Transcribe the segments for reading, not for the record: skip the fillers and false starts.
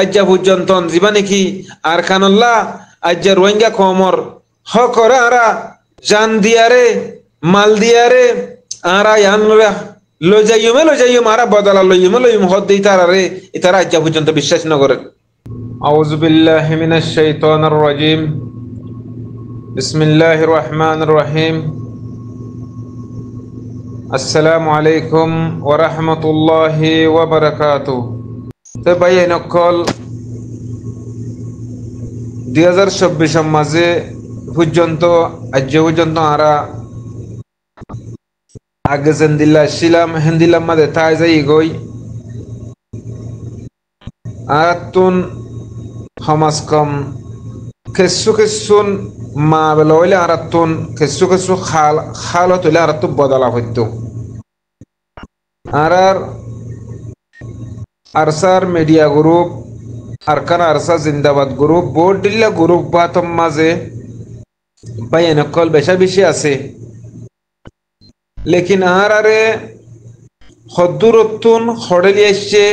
আজ্জা পর্যন্ত জীবানে কি আর খানল্লা আজ্জা রোহিঙ্গা কমর হকরে আরা জান দিয়ারে মাল দিয়ারে আরা ইয়ানরা লজাইম আরা বদলা লইম হদ দিই তারারে ইতারা আজ্জা পর্যন্ত বিশ্বাস না করে আউযু বিল্লাহি মিনাশ শাইতানির রাজিম বিসমিল্লাহির রহমানির রহিম আসসালামু আলাইকুম ওয়া রাহমাতুল্লাহি ওয়া বারাকাতুহু তো ভাই নকল 2024 মাঝে পর্যন্ত আজ পর্যন্ত আরা আগে জেন্দিল্লা ছিলাম হিন্দিলাম মাঝে তাই যাই গই আরাতুন সমাজ কম কিছু মা বেলা হইলে আরাতুন কিছু খালত হইলে আরাতু বদলা হইতো আর আরসার মিডিয়া গ্রুপ আরকান আরসা জিন্দাবাদ গ্রুপ বোর্ড দিল্লা গ্রুপ বাতম মাঝে ভাই নকল বেশা বেশি আছে লেকিন আরে হদ্দুরতুন হড়েলি এসছে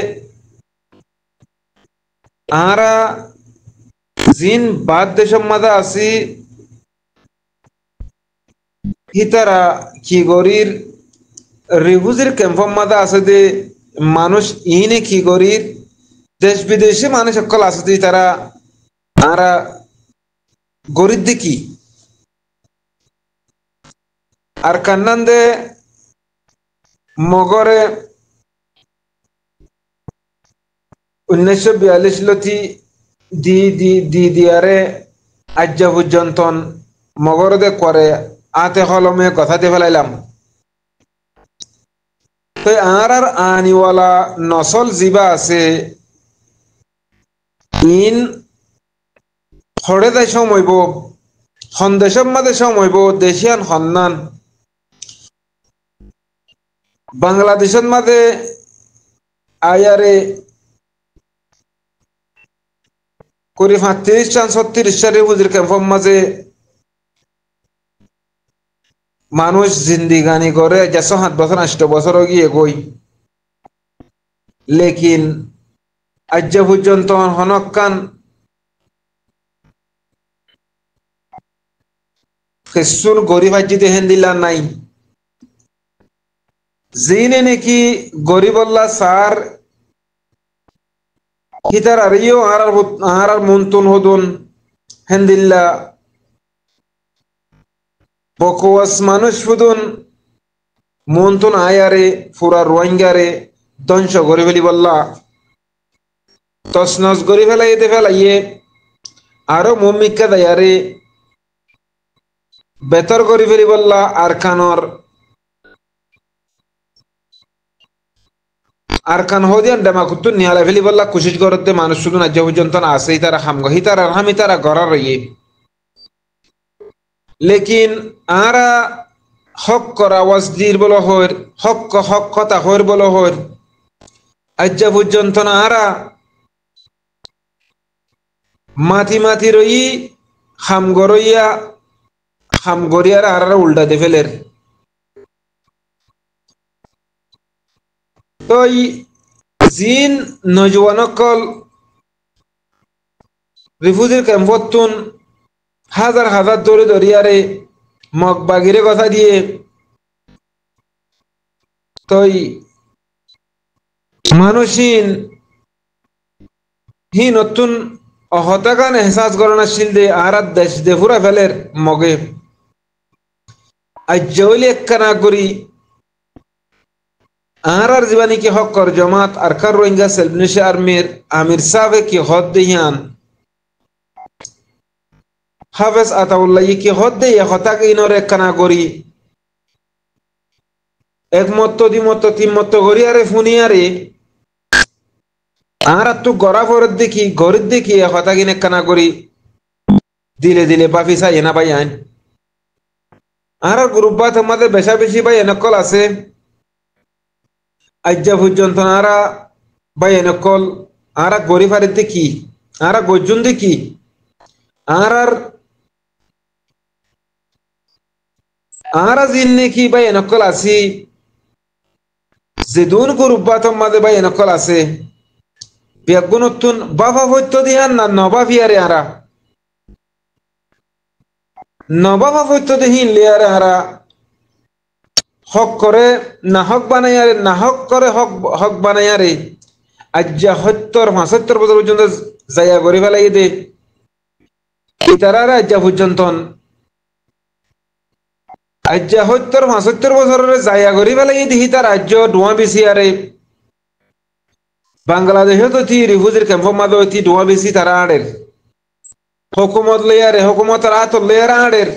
আরা জিন বাদ দেশম মাঝে আছি হিতারা কি গরির রিফিউজির ক্যাম্পম মাঝে আছে যে মানুষ ইনে কি গরির দেশ বিদেশে মানুষ সকল আছে তারা আরা গরিব দেখি আর কান্নান্দে মগরে 1942 লতি দিয়ারে আজ্জা পর্যন্ত মগরদে করে আতে হলমে কথা দিয়ে ফেলাইলাম তো আর আনিওয়ালা নসল জিবা আছে ইন হরে দেশ হইব সন্দেশম মাঝে হইব দেশিয়ান সন্ধান বাংলাদেশের মাঝে আয়ারে করি 35-36 বুঝির ক্যাম্পম মাঝে মানুষ জিন্দিগানি করে 7 বছর 8 বছর গিয়ে গই লেকিন আজ পর্যন্ত হনকান কিছুর গরিব হাজিতে হেন দিলা নাই জিনে নাকি গরিবল্লা সার হিতার আরিও আর মন্তুন হদুন হেন্দিল্লা বকওয়াস মানুষ ফুদুন মন্তুন আয়ারে পুরা রোহিঙ্গারে ধ্বংস করে ফেলি বললা তসনস গরি ফেলাইতে ফেলাইয়ে আরো মমিকা দায়ারে বেতর করি ফেলি বললা আরকান হদিয়ান ডেমাকুত্তু নিয়ালা ফেলি বললা কুশিস করতে মানুষ শুধু আজ পর্যন্ত আছে তারা হামগ হিতারা হামি তারা গড়ার রইয়ে লেকিন আরা হক করা ওয়াজদির বলো হর হক কথা হর বলো হর আজ পর্যন্ত আরা মাথি রই হামগরিয়ার আর উল্টা দে ফেলের তো জিন নজওয়ানকল রিফিউজির ক্যাম্পতুন হাজার দরিয়ারে মগবাগিরে কথা দিয়ে তই মানুষিন হি নতুন অহতাকান এহসাস করণশীল দে আর দেশ দে ফুরা ফেলের মগে আজ্জলি একখানা করি আর জীবানী কি হক কর জমাত আরকার রোহিঙ্গা সেলফনিশ আর্মির আমির সাহেব কি হদ দেহিয়ান হাফেজ আতাউল্লাহ কি হদ দে হতাক ইনর একখানা করি একমত দ্বিমত তিনমত করি আরে ফুনিয়ারে আর তো গড়া ফরত দেখি গরিব দেখি হতাক ইন একখানা করি দিলে বাফি চাই না ভাই আইন আর গ্রুপ বাত আমাদের বেশা বেশি ভাই এনেকল আছে আজ পর্যন্ত আরা ভাই এনেকল আরা গরিব হারের দেখি আরা গর্জুন দেখি আরা জিন নাকি ভাই এনেকল আছি যেদুন গ্রুপ বাত আমাদের ভাই এনেকল আছে বেগুনতুন বাবা হইতো দিহান না নবা ফিয়ারে হারা নবাবা হইতো দিহিন লিয়ারে হারা হক করে না হক বানাইয়ারে না হক করে হক হক বানাইয়ারে আজ্জা 70-75 বছর পর্যন্ত জায়গা করে ফেলাই দে ইতারারা আজ্জা পর্যন্ত আজ্জা 70-75 বছরের জায়গা করে ফেলাই দিহি তার রাজ্য ডুয়া বেশি আরে বাংলাদেশে তো তি রিফিউজির ক্যাম্প মাঝে তি ডুয়া বেশি তারা আড়ের হুকুমত লইয়ারে হুকুমতের হাত লইয়ারা আড়ের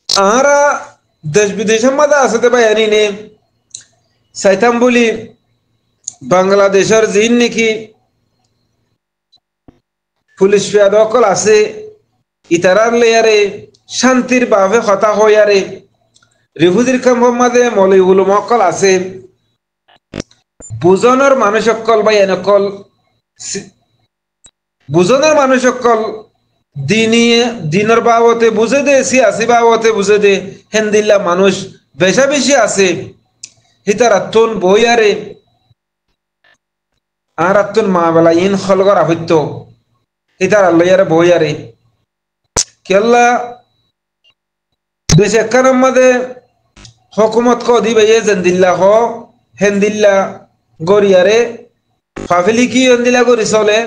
আহারা দেশ বিদেশের মাঝে আসতে পারি নে সাইতাম বলি বাংলাদেশের জিন নাকি পুলিশ ফিয়াদকল আছে ইতারার লেয়ারে শান্তির ভাবে কথা হইয়ারে রিফিউজির ক্যাম্পের মাঝে মৌলবী মক্কল আছে বুজনের মানুষ অকল বা এনেকল বুজনের মানুষ অকল দিনের বাবতে বুঝে দে সিয়াসি বাবতে বুঝে দে হেন্দিল্লা মানুষ বেশা বেশি আছে হিতারাত্তুন বইয়ারে আর আত্তুন মা বেলা ইন খলগর আহত্য হিতার আল্লাইয়ারে বইয়ারে কেল্লা দেশ একখানের মাঝে হকুমত ক দিবে জেন্দিল্লা হ হেন্দিল্লা গরিয়ারে ফাফিলি কি হেন্দিল্লা গরি চলে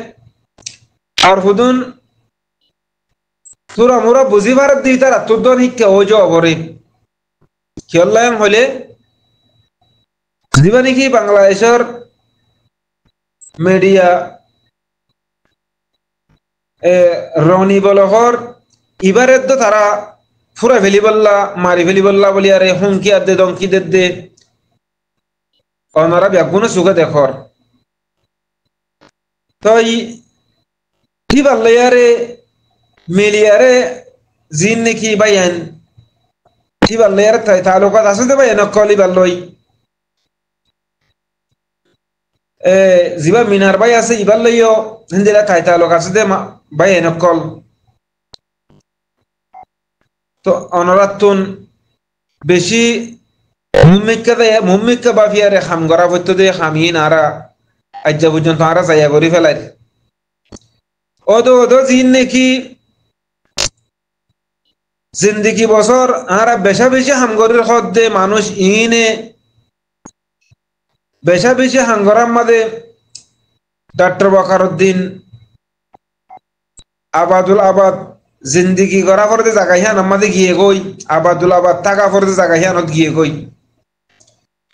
আর হুদুন তোরা মোরা বুঝি ভারত দি তার আত্মদন শিক্ষা হয়ে যাওয়া পরে কেল্লাম হলে দিবা নাকি বাংলাদেশের মিডিয়া রনি বলহর ইবারে তো তারা ফুরা ফেলি বললা মারি ফেলি বললা বলি আরে হুমকি আর দে দমকি দে ওনারা ব্যাগুনো সুখে দেখর তো কি বললে আরে মিলিয়ারে জিন নাকি বাইন কি বললে আরে তালুকাত আছে দে বাইন কলি বললই জিবা মিনার বাই আছে ইবার লইও হিন্দিলা তালুক আছে দে বাইন কল তো অনরাতুন বেশি মুম্মিকা বাফিয়ারে খাম গড়া হইতো দে খামিন আরা আজ্জা পর্যন্ত আরা জায়গা করি ফেলাই ওদো জিন নাকি জিন্দিগি বছর আরা বেশা বেশি হামগরের হদ দে মানুষ ইনে বেশা বেশি হাঙ্গরাম মাদে ডক্টর বকারউদ্দিন আবাদুল আবাদ জিন্দিগি করা পড়তে জায়গা হিয়ান আমাদের গিয়ে গই আবাদুল আবাদ টাকা পড়তে জায়গা হিয়ানত গিয়ে গই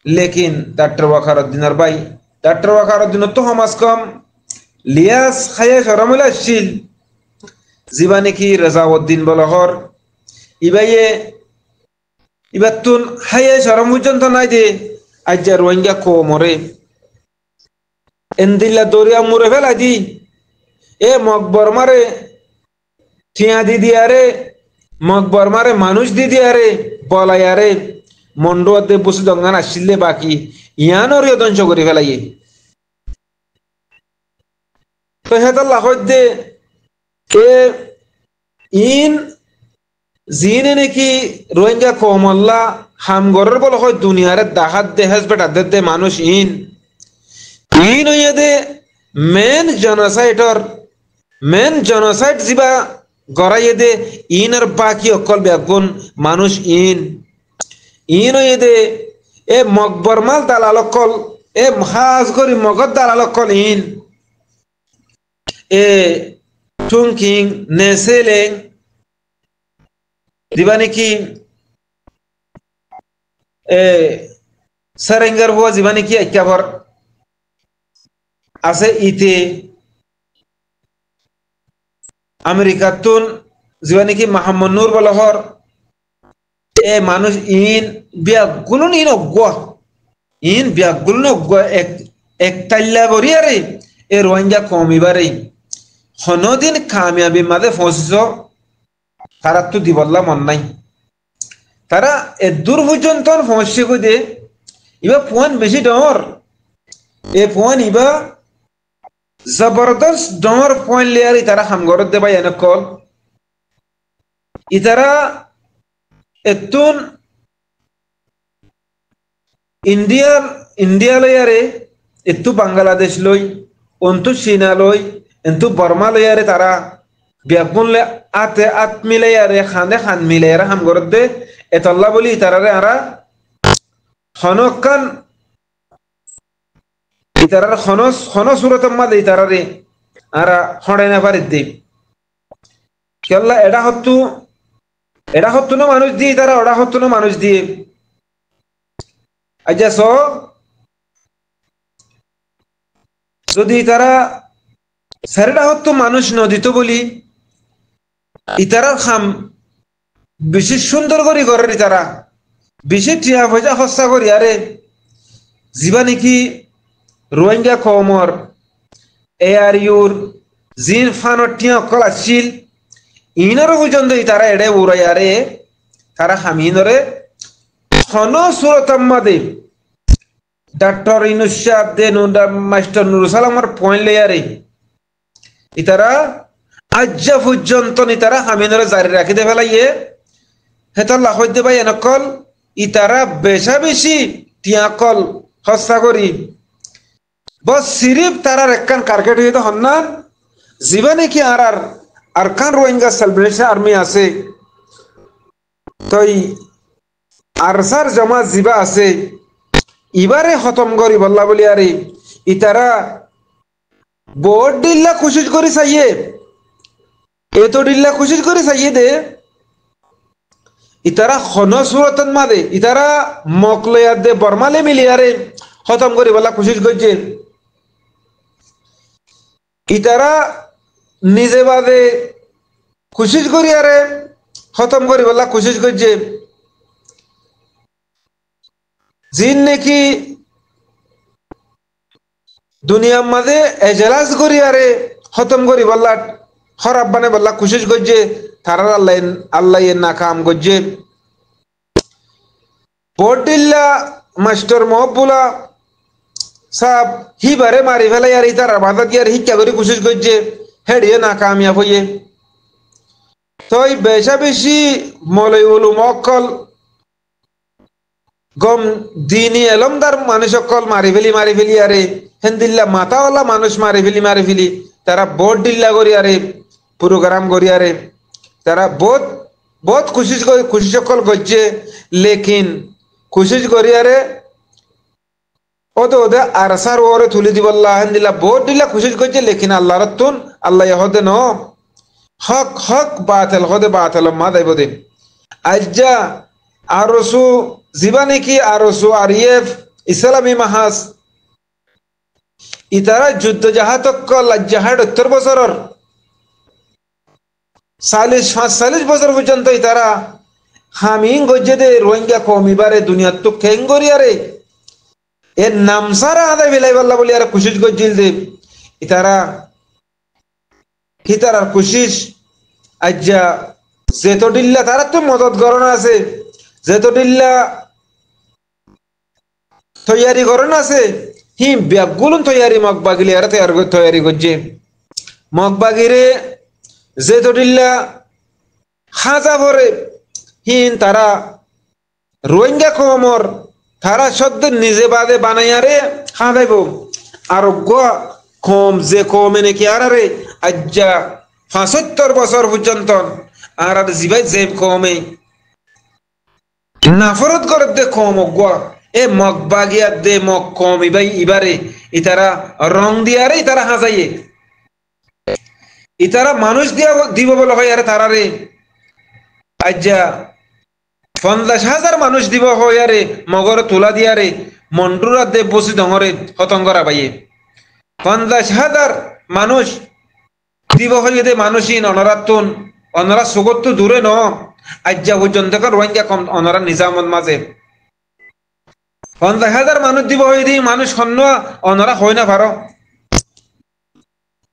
লেকিন ডক্টর বকারউদ্দিনের ভাই ডক্টর বকারউদ্দিনের তো সমাজ কম লিয়াস খায়া সরমলে আসছিল জিবা নাকি রেজাউদ্দিন বলহর ইবাইয়ে ইবাতুন হায়া সরম পর্যন্ত নাই দে আজ্জা রোহিঙ্গা কো মরে এন্দিল্লা দরিয়া মুরে ফেলা দি এ মকবর মারে ঠিয়া দি দিয়ারে মকবর মারে মানুষ দি দিয়ারে বলাইয়ারে মন্ডুয়াতে বসে দঙ্গান আসছিলে বাকি ইয়ানরিও ধ্বংস করে ফেলাইয়ে তো হেতার লাখত দে এ ইন জিনে নাকি রোহিঙ্গা কমল্লা হামগরের বল হয় দুনিয়ারে দাহাত দে হেসবেটা দে মানুষ ইন হইয়া দে মেন জনসাইড জিবা গড়াইয়ে দে ইন আর বাকি অকল বেগুন মানুষ ইন হইয়ে দে এ মকবর মাল দালাল অকল এ হাজ করি মগর দালাল অকল ইন এ টুংকিং নেসেলেং দিবা নাকি সারেঙ্গার হুয়া জিবা নাকি একেবারে আছে ইতে আমেরিকাতুন জিবা নাকি মাহমুদ নূর বলহর এ মানুষ ইন বিয়াগুলো ইন অজ্ঞা ইন বিয়াগুলো অজ্ঞা এক তাল্লা বরি আরে এ রোহিঙ্গা কমিবারে হনদিন কামিয়াবি মাঝে ফসিস তারা তো দিবল্লা মন নাই তারা এ দূর পর্যন্ত ফসছে দে ইবা ফোন বেশি ডর এ ফোন ইবা জবরদস্ত ডর ফোন লেয়ার তারা হামগরত দেবা এনে কল ইতারা এতুন ইন্ডিয়া লেয়ারে একটু বাংলাদেশ লই অন্তু চীনা লই এন্তু বর্মা লই আরে তারা বিয়াগুনলে আতে আত মিলে আরে খানে খান মিলে আরে হাম গরদ দে এতল্লা বলি তারারে আরা হনকান ইতারার হন সুরতম মাদে ইতারারে আরা হড়ে না পারে দে কেল্লা এটা হত্তু না মানুষ দিয়ে তারা ওটা হত্তু না মানুষ দিয়ে আচ্ছা যদি তারা সারেটা হত্তু মানুষ নদিত বলি ইতারার খাম বেশি সুন্দর করে করে তারা বেশি টিয়া পয়সা খরচা করি আরে যিবা নাকি রোহিঙ্গা কমর ARUর জিন ফানর টিয়া অকল আসছিল ইনারও পর্যন্ত তারা এড়ে উড়াই আরে তারা হামিনরে হন সুরতম্মাদে ডাক্তার ইনুসাদ দে মাস্টার নুরুল সালামর পয়েন্ট লেয়ারে ইতারা আজ্জা পর্যন্ত তারা হামিনরে জারি রাখি দে ফেলাইয়ে হেতার লাখত দে ভাই এনেকল ইতারা বেশা বেশি টিয়াকল হস্তা করি বস সিরিফ তারার একখান কার্কেট হইতে হন্নান যিবা নাকি আর কান রোহিঙ্গা সেলিব্রেশন আর্মি আছে তই আরসার জমা যিবা আছে ইবারে খতম করি বললা বলি আরে ইতারা বহুত ডিল্লা কোশিশ করি চাইয়ে এত ডিল্লা কোশিশ করি চাইয়ে দে ইতারা খন সুরতন মাদে ইতারা মকলয়ার দে বর্মালে মিলিয়ারে খতম করি বলা কোশিশ করছে ইতারা নিজে বাদে কোশিশ করি আরে খতম করি বলা কোশিশ করছে জিন নাকি দুনিয়ার মাঝে এজলাস করি আরে খতম করি বললা খরাব বানে বললা কোশিশ করছে তারার আল্লাহ নাকাম করছে বটিল্লা মাস্টার মহবুলা সাপ হি বারে মারি ফেলাই আর তার বাধা দিয়ে আর শিক্ষা করে কোশিশ করছে হেডিয়ে নাকামিয়াব হইয়ে তই বেশা বেশি মলই উলু মক্কল গম দিনী এলমদার মানুষ সকল মারি ফেলি আরে হেন্দিল্লা মাথাওয়ালা মানুষ মারি ফেলি তারা বোট ডিল্লা করি আরে প্রোগ্রাম করি আরে তারা বহুত খুশি সকল করছে লেকিন কোশিশ করি আরে ওদে আরসার ওরে তুলি দিবল্লা হেন্দিল্লা বোট ডিল্লা কোশিশ করছে লেকিন আল্লাহ রতুন আল্লাহ হদে ন হক বাতিল হদে বাতিল মা দেব দে আজ্জা আরসু যিবা নাকি আরসু আরিয়েফ ইসলামী মাহাজ ইতারা যুদ্ধ জাহাতকল জাহাড 70 বছরের 40 বছর পর্যন্ত ইতারা হামিং গজ্জে দে রোহিঙ্গা কমিবারে দুনিয়ার তো খেঙ্গরি আরে এর নাম সারা আদায় বেলাই বল্লা বলি আর কোশিশ গজ্জিল দে ইতারার কোশিশ আজ্জা যেতডিল্লা তারা তো মদত গরনা আছে যেতডিল্লা তৈয়ারি করেন আছে হি ব্যাগগুলো তৈয়ারি মগবাগিলি আর তৈয়ারি করছে মগবাগিরে যেতডিল্লা খাজা ভরে হিন তারা রোহিঙ্গা কমর তারা সদ্য নিজে বাদে বানাইয়ারে খাদাইব আর কম যে কমে নাকি আরে আজ্জা 75 বছর পর্যন্ত আর জিবাই যে কমে নাফরত করে দে কম এ মগবাগিয়া দে মগ কম ইবারে ইতারা রং দিয়ারে ইতারা হাজাইয়ে ইতারা মানুষ দিয়া দিব বলে হয় আরে তারারে আজ্জা 50,000 মানুষ দিব হয় আরে মগর তোলা দিয়ারে মন্ডুরা দে বসি ডঙরে হতঙ্গরা বাইয়ে 50,000 মানুষ দিব হয়ে দে মানুষই অনরাতুন অনরা সুগত তো দূরে ন আজ্জা পর্যন্ত রোহিঙ্গা কম অনরা নিজামত মাঝে 50,000 মানুষ দিব হয়ে দি মানুষ সন্ন অনরা হয় না পারো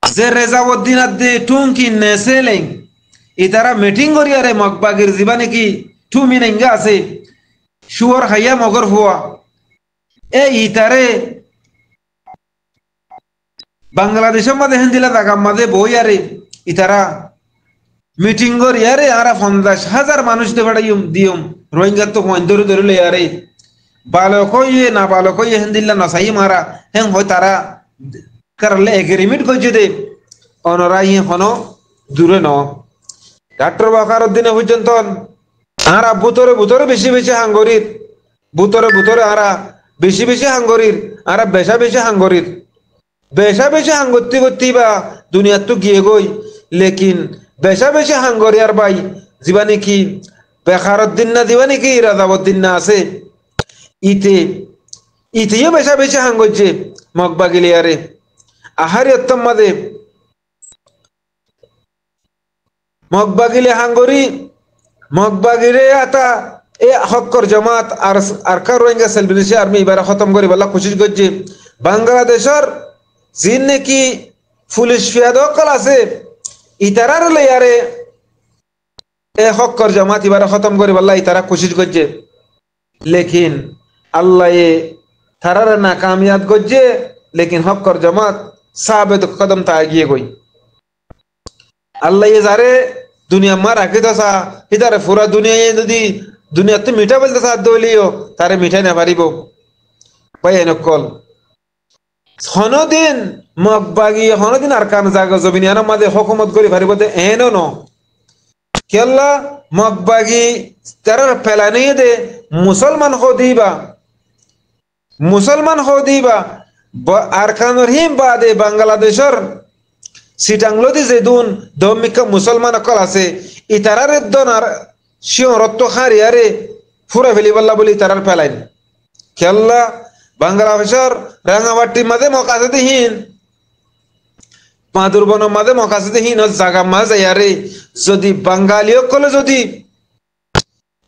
যে রেজাউদ্দিন আদে টুঙ্কি নেসেলেং ইতারা মিটিং করি আরে মগবাগির জিবা নাকি টুমি নেঙ্গা আছে শুয়ার হাইয়া মগর হুয়া এ ইতারে বাংলাদেশের মাঝে হেন্দিলা জায়গা মাঝে বই আরে ইতারা মিটিং করি আরে আরা 50,000 মানুষ দে দিয়ম রোহিঙ্গা তো ধরে লই আরে balok hoye na balok hoye hendilla na sahi mara hen hoy tara karle agreement gojide onorai hono dure no doctor বাকার দিনে পর্যন্ত আরা বুতরে বুতরে বেশি বেশি হাঙ্গরির বুতরে বুতরে আরা বেশি বেশি হাঙ্গরির আরা বেশা বেশি হাঙ্গরির বেশা বেশি হাঙ্গতি করতে বা দুনিয়াত তো গিয়ে গই লেকিন বেশা বেশি হাঙ্গরি আর ভাই জীবানি কি বেকারত দিন না দিবানি কি রাজাবত দিন না আছে ইতে ইতেও বেশা বেশি হাঙ্গছে মগবাগিলি আরে আহারি অত্তম মাদে মগবাগিলে হাঙ্গরি মগবাগিরে আতা এ হক্কর জামাত আর কার রোহিঙ্গা সেলবিলিশি আর্মি এবার খতম করি বলা কোশিশ করছে বাংলাদেশের জিন নাকি পুলিশ ফিয়াদ হকল আছে ইতারার লেয়ারে এ হক্কর জামাত এবার খতম করি বলা ইতারা কোশিশ করছে লেকিন আল্লাহ এ তারার না কামিয়াত করছে লেকিন হক্কর জামাত সাবেদ কদম তা এগিয়ে গই আল্লাহ এ যারে দুনিয়া মা রাখি দশা ইতারে পুরা দুনিয়া যদি দুনিয়াতে মিঠা বলতে সাধ্য হইলেও তারে মিঠাই না পারিব ভাই এনেকল হনদিন মগবাগি হনদিন আর কান জাগা জমিনিয়ার মাঝে হকুমত করি পারিব এনো ন কেল্লা মগবাগি তার ফেলানি দে মুসলমান হো দিবা আর কানর হিম বাদে বাংলাদেশের সিটাংলদি যেদুন দমিকা মুসলমান অকল আছে ইতারার দনার শিওরত্ব হারিয়ারে ফুরা ফেলিবাল্লা বলি তারার ফেলাইন খেল্লা বাংলাদেশের রাঙাবাটির মাঝে মকাসেদিহীন মাদুরবনের মাঝে মকাসেদিহীন জাগা মাঝে ইয়ারে যদি বাঙালি অকলে যদি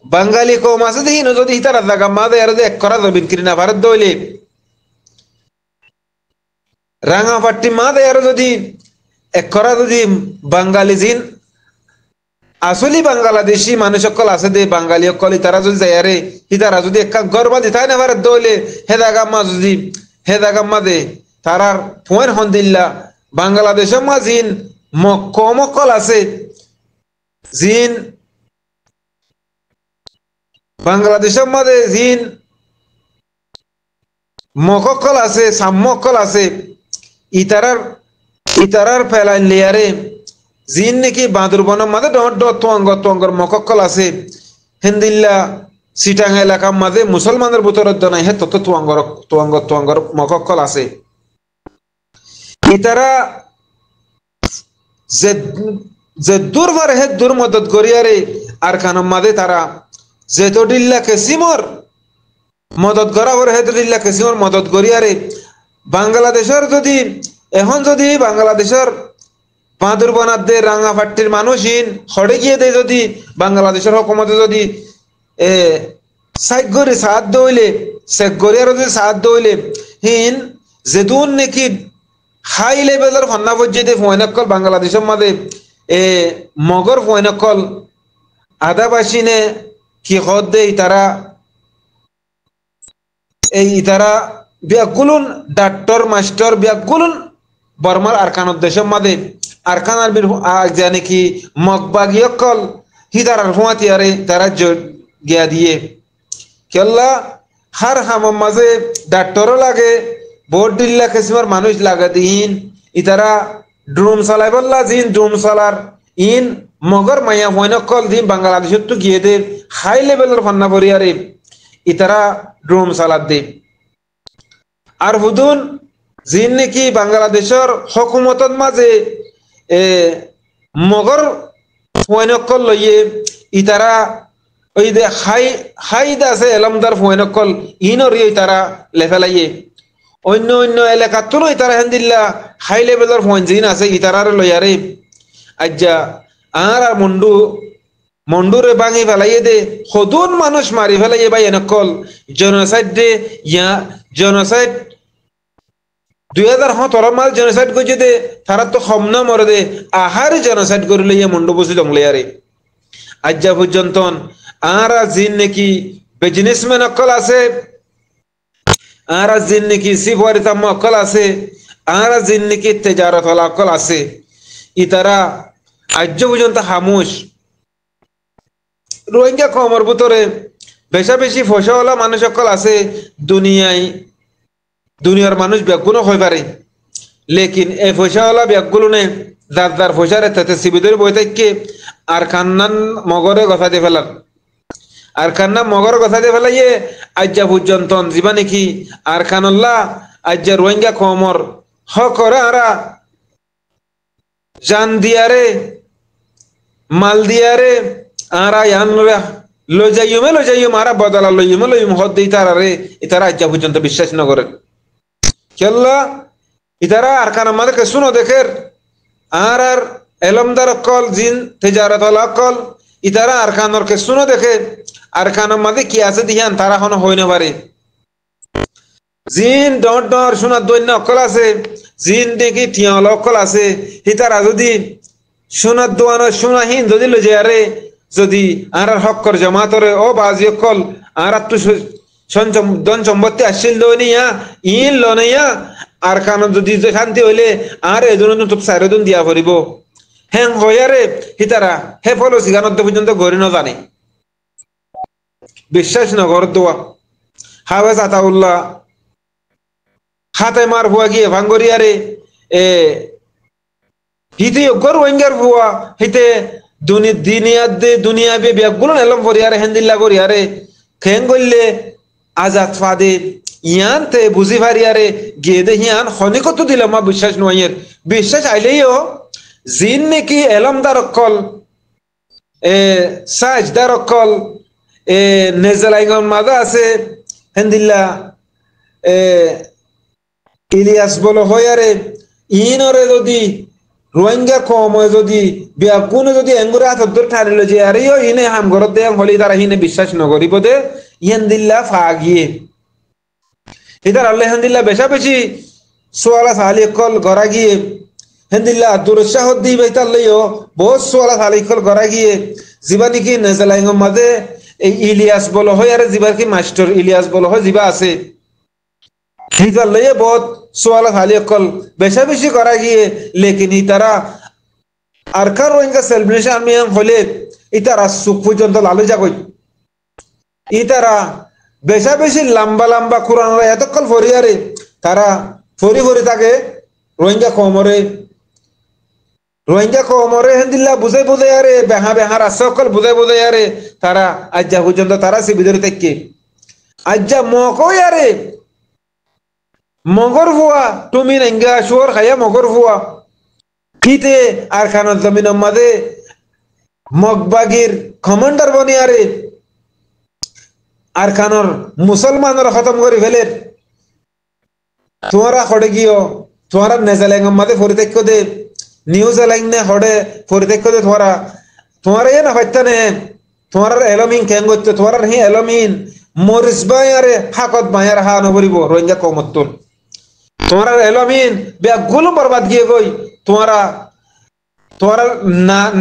বাঙালি কম আছে দিহীন যদি ইতারা জাগা মাঝে ইয়ারে এক করা জবিন কিনা ভারত দইলে রাঙাবাটি মাঝে ইয়ারে যদি এক করা যদি বাঙালি জিন আসলি বাংলাদেশি মানুষ সকল আছে দে বাঙালি সকল তারা যদি যায়ারে তারা যদি এক গর্বা দিতাই না ভারত দইলে হেদাগাম্মা দে তারার ফোন হন্দিল্লা বাংলাদেশের মা জিন কম অকল আছে জিন বাংলাদেশের মাঝে জিন মকল আছে সাম্যকল আছে ইতারার ফেলাইন লেয়ারে জিন নাকি বাঁদুরবনের মাঝে তোয়াঙ্গর মকল আছে হেন্দিল্লা সিটাং এলাকার মাঝে মুসলমানের ভিতরত নাই হে তত তোয়াঙ্গর মকল আছে ইতারা যে দূর ভারে হে দূর মদত করিয়ারে আর কানম মাঝে তারা যেতডিল্লা কেসিমর মদত করা হরে হেতডিল্লা কেসিমর মদত করিয়ারে বাংলাদেশের যদি এখন যদি বাংলাদেশের বাঁদুরবনার দে রাঙাপাট্টির মানুষহীন হড়ে গিয়ে দেয় যদি বাংলাদেশের হকুমতে যদি সাইগরি সাহায্য হইলে শেখ গরিয়ার যদি সাহায্য হইলে হিন যেদুন নাকি হাই লেভেলের ফন্না পর্যায়ে ফয়নকল বাংলাদেশের মাঝে মগর ফয়নকল আদাবাসীনে কি হদ দেয় তারা ব্যাকুলুন ডাক্তার মাস্টার ব্যাকুলুন বর্মার আরকান দেশের মাঝে আরকান আরবির জানে কি মগবাগিয়কল হিদারার হুয়াতি আরে তারা গিয়া দিয়ে কেল্লা হার হামার মাঝে ডাক্তারও লাগে ভোট দিল্লা কিসিমার মানুষ লাগা দিন ইতারা ড্রুম চালাই বললা জিন ড্রুম চালার ইন মগর মায়া হইনকল দিন বাংলাদেশত তো গিয়ে দে হাই লেভেলের ফান্না পরিয়ারে ইতারা ড্রুম চালাত দে আর হুদুন জিন নাকি বাংলাদেশের হকুমতর মাঝে মগর হইনকল লইয়ে ইতারা ওই দে হাইদ আছে এলমদার ফয়নকল ইনর তারা লেফেলাইয়ে অন্য অন্য এলাকাত তো ইতারা হেন্দিল্লা হাই লেভেলের ফোন জিন আছে ইতারার লইয়ারে আজ্জা আর মন্ডুরে ভাঙি ফেলাইয়ে দে সদুন মানুষ মারি ফেলাইয়ে ভাই এনেকল জেনোসাইড দে জেনোসাইড 2017 মাল জেনোসাইড করছে দে তারা তো খমনা মরে দে আহার জেনোসাইড করে লইয়া মন্ডু বসে জংলিয়ারে আজ্জা পর্যন্ত আরা জিন নাকি বিজনেসম্যান অকল আছে আরা জিন নাকি সিফারিতাম অকল আছে আরা জিন নাকি তেজারত অকল আছে ইতারা আজ পর্যন্ত হামুশ রোহিঙ্গা কমর ভিতরে বেশা বেশি পয়সাওয়ালা মানুষ সকল আছে দুনিয়ায় দুনিয়ার মানুষ ব্যাগগুলো হয়ে পারে লেকিন এই পয়সাওয়ালা ব্যাগগুলো নে যার যার পয়সার তাতে সিবিদের বই থেকে আর কান্নান মগরে কথা দিয়ে ফেলার আর কান্না মগর কথা দিয়ে ফেলাইয়ে আজ্জা পর্যন্ত জীবা নাকি আর কানুল্লাহ আজ্জা রোহিঙ্গা কমর হ করে আরা জান দিয়ারে মাল দিয়ারে আরা ইয়ান লো যাইম আরা বদলা লইম হদ দিই তারা ইতারা আজ্জা পর্যন্ত বিশ্বাস ন করে কেল্লা ইতারা আর কান আমাদেরকে শুনো দেখের আর এলমদার কল জিন তেজারত কল ইতারা আর কানরকে শুনো দেখে আর কানের মাঝে কি আছে দিহান তারা হন হই না পারে জিন ডর শোনার দৈন্য অকল আছে জিন দেখি টিয়াল অকল আছে হিতারা যদি শোনার দোয়ানো শোনাহীন যদি লজে আরে যদি আর হক্কর জমাতরে ও বাজি অকল আর একটু দন সম্পত্তি আসছিল দনিয়া ইন লনাইয়া আর কানন যদি শান্তি হইলে আর এজন তো চারিদিন দিয়া পড়িব হ্যাং হইয়ারে হিতারা হে ফলো সিগানত পর্যন্ত গড়ি ন জানে বিশ্বাস নগর দোয়া হাওয়াজ আতাউল্লাহ হাতে মার ভুয়া গিয়ে ভাঙ্গরিয়ারে হিতে গর ওয়েঙ্গার ভুয়া হিতে দুনিয়া বে ব্যাগগুলো এলম করিয়ারে হেন্দিল্লা করিয়ারে খেং করলে আজাদ ফাদে ইয়ান তে বুঝি ভারিয়ারে গিয়ে দে ইয়ান হনিকত দিলাম মা বিশ্বাস নয়ের বিশ্বাস আইলেও জিন নাকি এলমদার অকল সাজদার অকল নেজালাইগন মাদা আছে হেন্দিল্লা ইলিয়াস বলো হয়ারে ইনরে যদি রোহিঙ্গা কম যদি ব্যাগুনে যদি এঙ্গুরে হাত ঠারিল যে আরে ইনে হাম ঘরত দে হলি তারা হিনে বিশ্বাস নকরিব দে ইহেন্দিল্লা ফাগিয়ে ইতার আল্লাহ হেন্দিল্লা বেশা বেশি সোয়ালা সালি কল গড়া গিয়ে হেন্দিল্লা দুরসাহ দি বেতাল্লাইও বহুত সোয়ালা সালি কল গড়া গিয়ে জীবানি কি নেজালাইগন মাঝে এই ইলিয়াস বলো হয় আর জিবার কি মাস্টার ইলিয়াস বলো হয় জিবা আছে হিতার লইয়ে বহুত সোয়ালা খালি অকল বেশা বেশি করা গিয়ে লেকিন ইতারা আর কার রোহিঙ্গা সেলিব্রেশন আমি হলে ইতারা সুখ পর্যন্ত লালু যাগই ইতারা বেশা বেশি লম্বা লম্বা কোরআন এতক্ষণ ফরিয়ারে তারা ফরি ফরি থাকে রোহিঙ্গা কমরে হেন্দিল্লা বুঝাই আরে বেহা রাস্তা সকল বুঝাই আরে তারা আজ্জা পর্যন্ত তারা সে ভিতরে থেকে আজ্জা মকই আরে মগর ভুয়া তুমি নেঙ্গা শুয়ার খাইয়া মগর ভুয়া কিতে আর খানের জমিন মাঝে মগবাগির কমান্ডার বনি আরে আর খানর মুসলমানের খতম করে ফেলে তোমারা হড়ে গিয়ে তোমারা নেজালেঙ্গ মাঝে পরিত্যাগ দে নিউজিল্যান্ড নে হড়ে পরিত্যাগ দে তোমারা এ না ফাইতা নে তোমার এলমিন কেন করতে তোমার হি এলমিন মরিস বাই আরে হাকত বায়ার হা নবরিব রোহিঙ্গা কমতুন তোমার এলমিন ব্যাগুলো বরবাদ গিয়ে গই তোমারা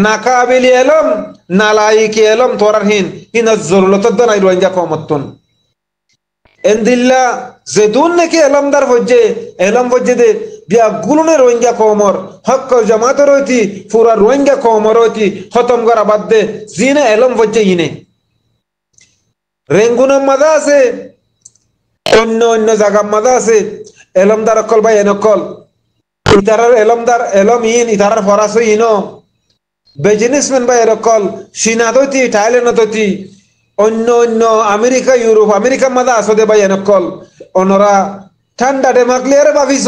নাকাবিলি এলম নালাইকি এলম তোমার হিন জরুরত নাই রোহিঙ্গা কমতুন এন্দিল্লা যেদুন নাকি এলমদার এলম ভজ্জে দে ব্যাগুলো নে রোহিঙ্গা কমর হক জামাত রইতি পুরা রোহিঙ্গা কমর রইতি খতম করা বাদ দে জিনে এলম ভজ্জে ইনে রেঙ্গুনের মাঝে আছে অন্য জায়গার মাঝে আছে এলমদার অকল বা এনকল ইতারার এলমদার এলম ইন ইতারার ফরাস ইনো বিজনেসম্যান বা এরকল চীনা দইতি থাইল্যান্ড দইতি অন্য আমেরিকা ইউরোপ আমেরিকার মাঝে আসতে বা এনকল অনরা ঠান্ডা ডেমাকলি আরে ভাবিস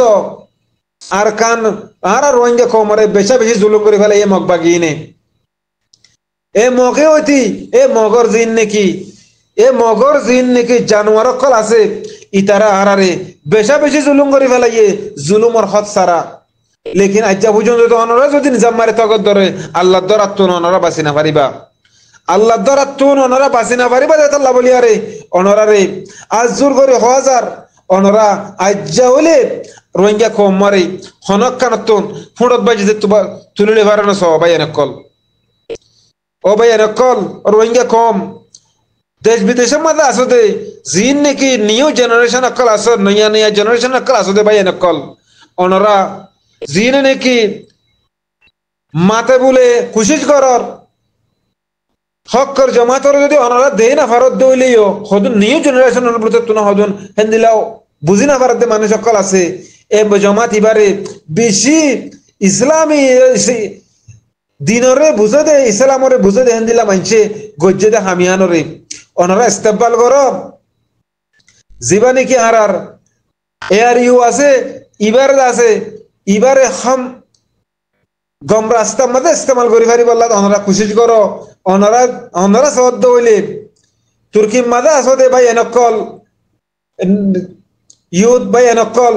আর কান আর রোহিঙ্গা কমরে বেশা বেশি জুলুম করে ফেলে এ মগবাগি ইনে এ মগে হইতি এ মগর জিন নাকি জানোয়ার অকল আছে ইতারা হারারে বেশা বেশি জুলুম করে ফেলাইয়ে জুলুমর হদ সারা লেকিন আজ্জা পর্যন্ত তো অনরা যদি নিজাম মারে তগত ধরে আল্লাহ দরাত্তুন অনরা বাঁচি না পারিবা আল্লাহ দরাত্তুন অনরা বাঁচি না পারিবা যে আল্লাহ বলি আরে অনরারে আজ জোর করে হাজার অনরা আজ্জা হলে রোহিঙ্গা কম মারে হনক কানতুন ফুটত বাজিতে তুলিলে পারে না সবাই এনেকল ও ভাই এনেকল রোহিঙ্গা কম দেশ বিদেশের মাঝে আসতে জিন নাকি নিউ জেনারেশন অকল আস নয়া জেনারেশন অকল আসতে ভাই এনেকল অনরা জিন নাকি মাতে বলে কোশিশ করর হকর জমাতর যদি অনারা দেই না ভারত দইলেও হদুন নিউ জেনারেশনের প্রতি তুনা হদুন হেন্দিলাও বুঝি না ভারতে মানুষ সকল আছে এ জমাত ইবারে বেশি ইসলামী দিনরে বুঝে দে ইসলামরে বুঝে দে হেন্দিলা মানছে গজ্জে দে হামিয়ানরে অনারা ইস্তেকবাল করো জীবনে কি আর এআর ইউ আছে ইবার আছে ইবারে হাম গম রাস্তা মধ্যে ইস্তেমাল করি পারি বললা অনারা কোশিশ করো অনারা সদ্য হইলে তুর্কি মাদা আসদে ভাই এনকল ইউথ ভাই এনকল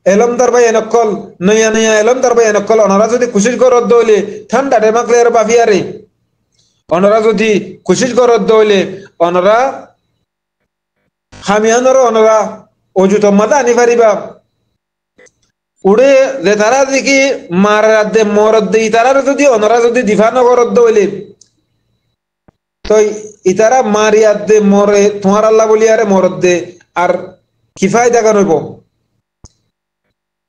এলমদার ভাই এনকল নয়া নয়া এলমদার ভাই এনকল অনারা যদি কোশিশ করত হইলে ঠান্ডা ডেমাক্লের বাফিয়ারে অনারা যদি কোশিশ করত হইলে অনারা হামিয়ানর অনারা অজুত মাদা আনি পারিবা উড়ে যে তারা দেখি মারাদ্দে মরদ্দে ইতারার যদি অনারা যদি দিফা নগরদ্দ হইলে তো ইতারা মারিয়াদ্দে মরে তোমার আল্লাহ বলি আরে মরদ্দে আর কি ফায়দা করব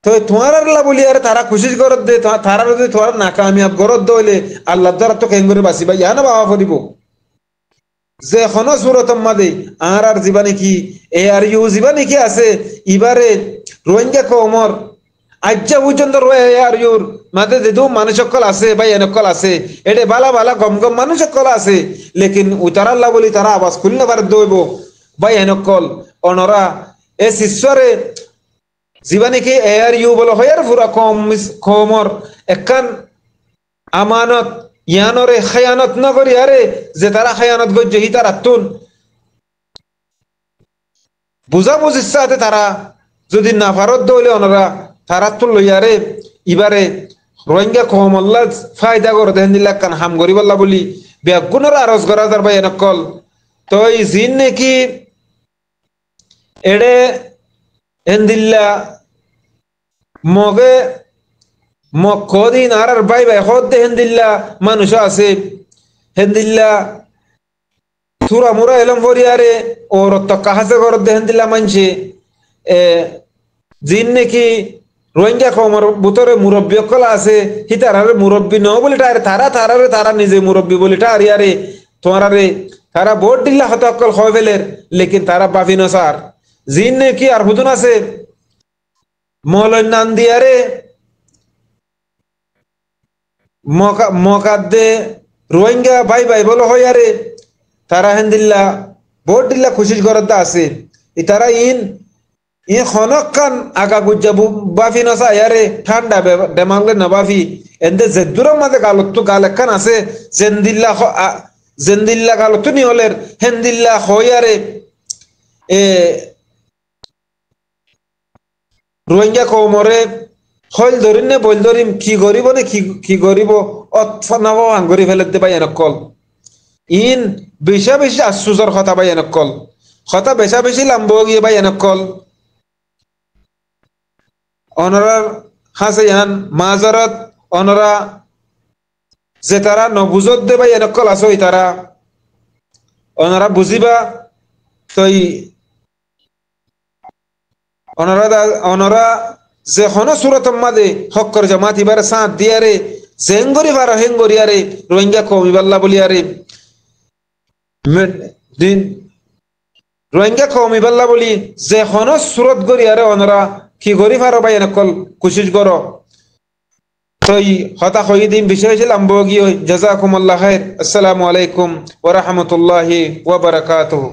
তো তোমার আল্লাহ বলি আরে তারা কোশিশ করত দে তারা যদি তোমার নাকামিয়াব করত হইলে আল্লাহ দ্বারা তো কেন করে বাঁচিবা ইয়া না বাবা ফরিব যে এখন সুরত মাদে আর জীবানে কি এ আর ইউ জীবানে কি আছে ইবারে রোহিঙ্গা কমর আজ্জা পর্যন্ত রয়ে আর ইউর মাঝে যেহেতু মানুষ সকল আছে বা এনকল আছে এটা বালা বালা গম গম মানুষ সকল আছে লেকিন উতারাল্লাহ বলি তারা আওয়াজ খুললে পারে দইব বা এনকল অনরা এ শিষ্যরে জীবানে কি এ আর ইউ বলো হয় আর পুরা কমর একান আমানত ইয়ানরে খায়ানত নকরি আরে যে তারা খায়ানত গজ্জে হি তারা তুন বুঝা বুঝির সাথে তারা যদি না ভারত দইলে অনরা তারা তো লইয়ারে ইবারে রোহিঙ্গা কমল্লা ফায়দা করে দেন দিল্লা কান হাম গরিবাল্লা বলি বেগুনের আরজ করা যার ভাই এনকল তো এই জিন নাকি এড়ে এন্দিল্লা মগে মকদিন আর ভাই ভাই হদ দে হেন্দিল্লা মানুষ আছে হেন্দিল্লা থুরা মুরা এলম ফরিয়ারে ও রত্ত কাহাসে করে দে হেন্দিল্লা মানছে জিন নাকি রোহিঙ্গা কমর ভিতরে মুরব্বী সকল আছে হিতারারে মুরব্বী ন বলে তারা নিজে মুরব্বী বলে আরে তোমার আরে তারা ভোট দিল্লা হত অকল হয় ফেলের লেকিন তারা বাফি ন সার জিন নাকি আর হুদুন আছে মলয় নান দিয়ারে মকাদ্দে রোহিঙ্গা ভাই ভাই বলো হয় আরে তারা হেন্দিল্লা ভোট দিল্লা খুশি করতে আছে তারা ইন খনক খান আগা গুজাবু বাফি নসা ইয়ারে ঠান্ডা ডেমাংলে না বাফি এন্দে জেদুরের মাঝে গালত গাল একখান আছে জেন্দিল্লা গালত নি হলের হেন্দিল্লা হইয়ারে এ রোহিঙ্গা কমরে হইল ধরিন নে বইল ধরিম কি গরিব নে কি গরিব অৎফানাব আঙ্গরি ফেলতে পাই এনকল ইন বেশা বেশি আশ্চর্যর কথা পাই এনকল কথা বেশা বেশি লাম্ব গিয়ে পাই এনকল অনরার হাসে ইয়ান মাজারত অনরা যে তারা নবুজত দে ভাই এনকল আসো তারা অনরা বুঝিবা তই অনরা যে হন সুরত মাদে হক্কর জামাত ইবারে সাথ দিয়ারে জেঙ্গরি ভারা হেঙ্গরিয়ারে রোহিঙ্গা কমিবাল্লা বলিয়ারে রোহিঙ্গা কমিবাল্লা বলি যে হন সুরত গরিয়ারে অনরা কি গরি ফারো ভাই এনকল কোশিশ করো তই হতা হই দিন বিষয় ছিল আম্বগি জাযাকুমুল্লাহ খাইর। আসসালামু আলাইকুম ওয়া রাহমাতুল্লাহি ওয়া বারাকাতুহু।